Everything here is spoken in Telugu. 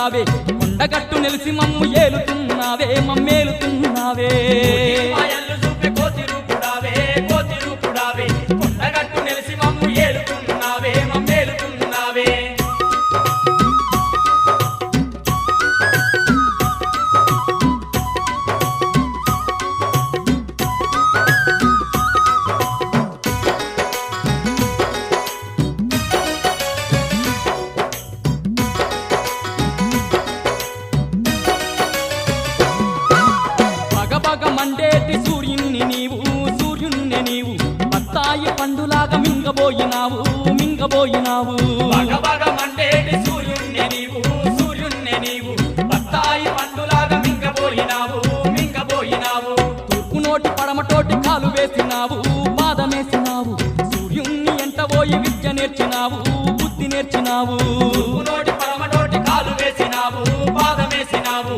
రూపుడావే కొండగట్టు నిలిసి మమ్ము ఏలుతున్నావే మమ్మేలుతున్నావే మాయలు చూపే కోతి రూపుడావే కొండగట్టు నిలిసి మమ్ము ఏలుతున్నావే మమ్మేలుతున్నావే బగబగ మండేటి సూర్యుణ్ణి నీవు బత్తాయి పండులాగా మింగబోయినావు బగబగ మండేటి సూర్యుణ్ణి నీవు బత్తాయి పండులాగా మింగబోయినావు తూర్పు నోటి పడమటోటి కాలు వేసినావు పాదమేసినావు సూర్యుణ్ణి ఎంటబోయి విద్య నేర్చినావు బుద్ధి నేర్చినావు నోటి పడమటోటి కాలు వేసినావు పాదమేసినావు